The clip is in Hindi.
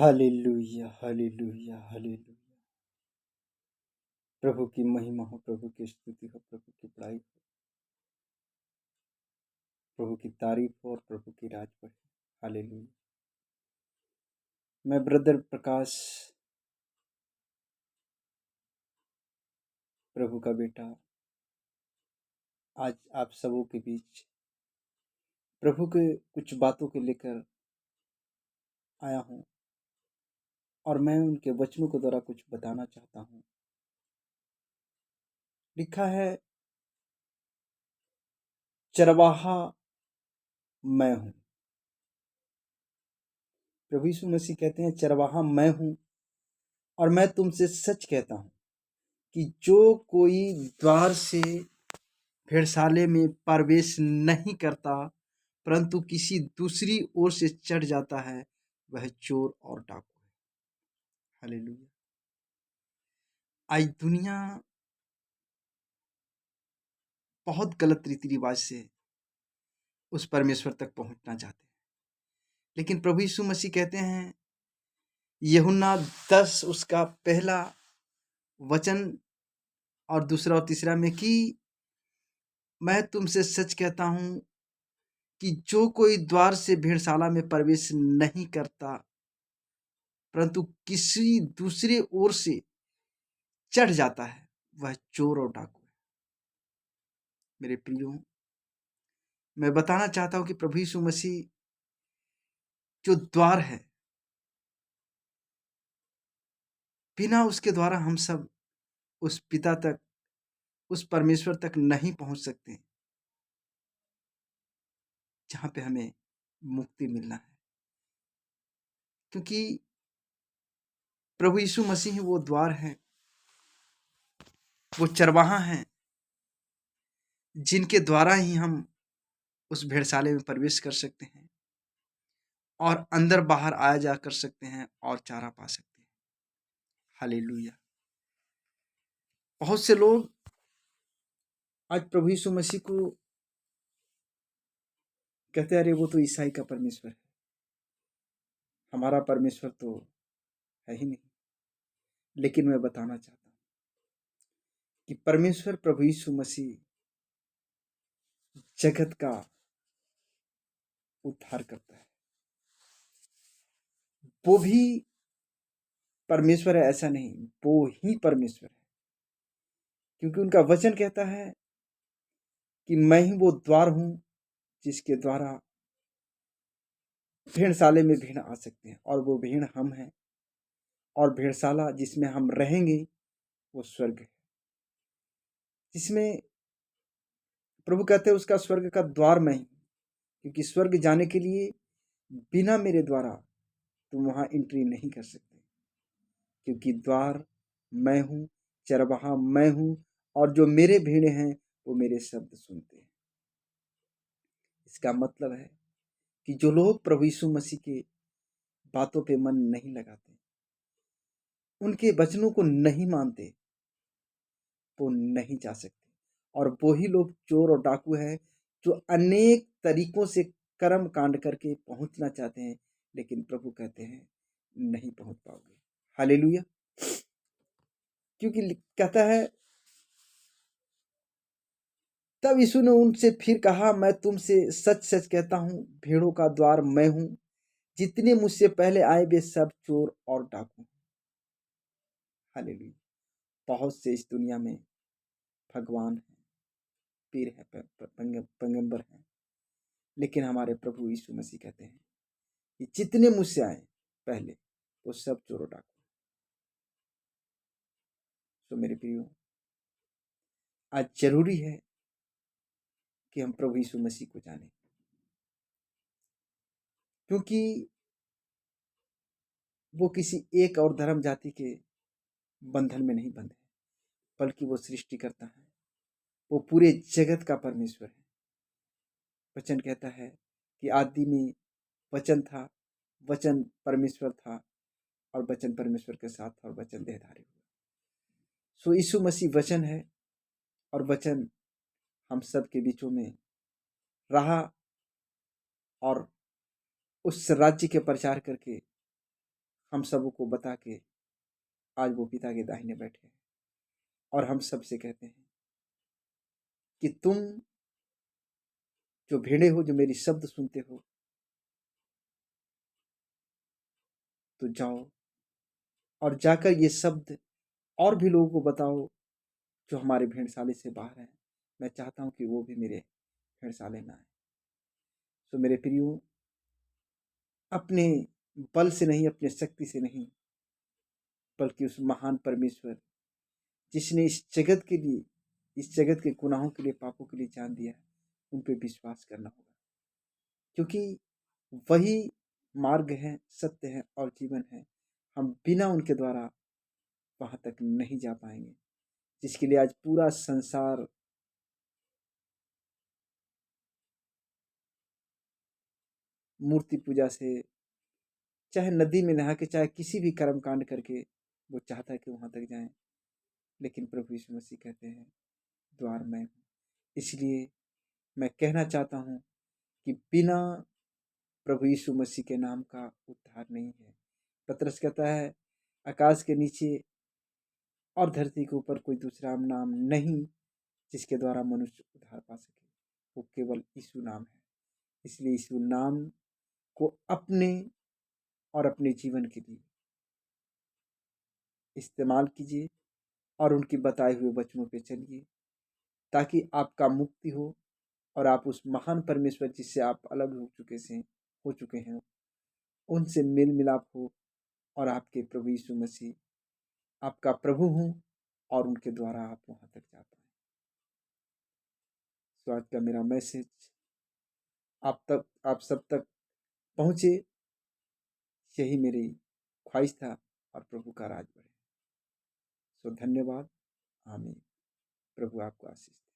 Hallelujah hallelujah hallelujah. प्रभु की महिमा हो, प्रभु की स्तुति हो, प्रभु की बड़ाई हो, प्रभु की तारीफ हो और प्रभु की राज बढ़े। हालेलुया। मैं ब्रदर प्रकाश, प्रभु का बेटा, आज आप सबों के बीच प्रभु के कुछ बातों को लेकर आया हूँ और मैं उनके वचनों के द्वारा कुछ बताना चाहता हूँ। लिखा है, चरवाहा मैं हूँ। प्रभु यीशु मसीह कहते हैं, चरवाहा मैं हूँ और मैं तुमसे सच कहता हूँ कि जो कोई द्वार से भेड़शाले में प्रवेश नहीं करता परंतु किसी दूसरी ओर से चढ़ जाता है, वह चोर और डाकू है। हालेलुया। आज दुनिया बहुत गलत रीति रिवाज से उस परमेश्वर तक पहुंचना चाहते हैं, लेकिन प्रभु यीशु मसीह कहते हैं, यूहन्ना 10 उसका पहला वचन और दूसरा और तीसरा में, कि मैं तुमसे सच कहता हूं कि जो कोई द्वार से भेड़शाला में प्रवेश नहीं करता परंतु किसी दूसरे ओर से चढ़ जाता है, वह चोर और डाकू है। मेरे प्रियो, मैं बताना चाहता हूं कि प्रभु यीशु मसीह जो द्वार है, बिना उसके द्वारा हम सब उस पिता तक, उस परमेश्वर तक नहीं पहुंच सकते जहां पे हमें मुक्ति मिलना है, क्योंकि प्रभु यीशु मसीह ही वो द्वार है, वो चरवाहा है जिनके द्वारा ही हम उस भेड़शाले में प्रवेश कर सकते हैं और अंदर बाहर आया जा कर सकते हैं और चारा पा सकते हैं। हालेलुया। बहुत से लोग आज प्रभु यीशु मसीह को कहते हैं, अरे वो तो ईसाई का परमेश्वर है, हमारा परमेश्वर तो है ही नहीं। लेकिन मैं बताना चाहता हूं कि परमेश्वर प्रभु यीशु मसीह जगत का उद्धार करता है। वो भी परमेश्वर है ऐसा नहीं, वो ही परमेश्वर है, क्योंकि उनका वचन कहता है कि मैं ही वो द्वार हूं जिसके द्वारा भेड़शाले में भेड़ आ सकते हैं, और वो भेड़ हम हैं, और भेड़शाला जिसमें हम रहेंगे वो स्वर्ग है, जिसमें प्रभु कहते हैं उसका स्वर्ग का द्वार मैं ही, क्योंकि स्वर्ग जाने के लिए बिना मेरे द्वारा तुम वहां एंट्री नहीं कर सकते, क्योंकि द्वार मैं हूं, चरवाहा मैं हूं, और जो मेरे भेड़े हैं वो मेरे शब्द सुनते हैं। इसका मतलब है कि जो लोग प्रभु यीशु मसीह के बातों पे मन नहीं लगाते, उनके वचनों को नहीं मानते, वो नहीं जा सकते। और वो ही लोग चोर और डाकू हैं जो अनेक तरीकों से कर्म कांड करके पहुंचना चाहते हैं, लेकिन प्रभु कहते हैं नहीं पहुंच पाओगे। हालेलुया। क्योंकि कहता है, तब यीशु ने उनसे फिर कहा, मैं तुमसे सच सच कहता हूं, भेड़ों का द्वार मैं हूं। जितने मुझसे पहले आए वे सब चोर और डाकू। हालेलुया। बहुत से इस दुनिया में भगवान है, पीर है, पैगंबर है, लेकिन हमारे प्रभु यीशु मसीह कहते हैं कि जितने मुझसे आए पहले वो सब चोर और डाकू। तो मेरे प्रियो, आज जरूरी है कि हम प्रभु यीशु मसीह को जानें, क्योंकि वो किसी एक और धर्म जाति के बंधन में नहीं बंधे, बल्कि वो सृष्टि करता है, वो पूरे जगत का परमेश्वर है। वचन कहता है कि आदि में वचन था, वचन परमेश्वर था, और वचन परमेश्वर के साथ था, और वचन देहधारी हुआ। सो यीशु मसीह वचन है, और वचन हम सब के बीचों में रहा और उस राज्य के प्रचार करके हम सबको बता के आज वो पिता के दाहिने बैठे हैं और हम सबसे कहते हैं कि तुम जो भेड़े हो, जो मेरी शब्द सुनते हो, तो जाओ और जाकर ये शब्द और भी लोगों को बताओ जो हमारे भेड़शाले से बाहर हैं। मैं चाहता हूँ कि वो भी मेरे भेड़शाले में आए। तो मेरे प्रियो, अपने बल से नहीं, अपने शक्ति से नहीं, बल्कि उस महान परमेश्वर जिसने इस जगत के लिए, इस जगत के गुनाहों के लिए, पापों के लिए जान दिया है, उन पे विश्वास करना होगा। क्योंकि वही मार्ग है, सत्य है और जीवन है। हम बिना उनके द्वारा वहां तक नहीं जा पाएंगे, जिसके लिए आज पूरा संसार मूर्ति पूजा से, चाहे नदी में नहा के, चाहे किसी भी कर्म कांड करके वो चाहता है कि वहां तक जाएं। लेकिन प्रभु यीशु मसीह कहते हैं, द्वार मैं हूँ। इसलिए मैं कहना चाहता हूँ कि बिना प्रभु यीशु मसीह के नाम का उद्धार नहीं है। पतरस कहता है, आकाश के नीचे और धरती के ऊपर कोई दूसरा नाम नहीं जिसके द्वारा मनुष्य उद्धार पा सके, वो केवल यीशु नाम है। इसलिए यीशु नाम को अपने और अपने जीवन के लिए इस्तेमाल कीजिए और उनके बताए हुए वचनों पे चलिए, ताकि आपका मुक्ति हो और आप उस महान परमेश्वर जिससे आप अलग हो चुके हैं, उनसे मेल मिलाप हो और आपके प्रभु यीशु मसीह आपका प्रभु हों और उनके द्वारा आप वहां तक जा पाए। तो आज का मेरा मैसेज आप सब तक पहुंचे, यही मेरी ख्वाहिश था, और प्रभु का राज बढ़े। सो धन्यवाद। आमीन। प्रभु आपको आशीष दे।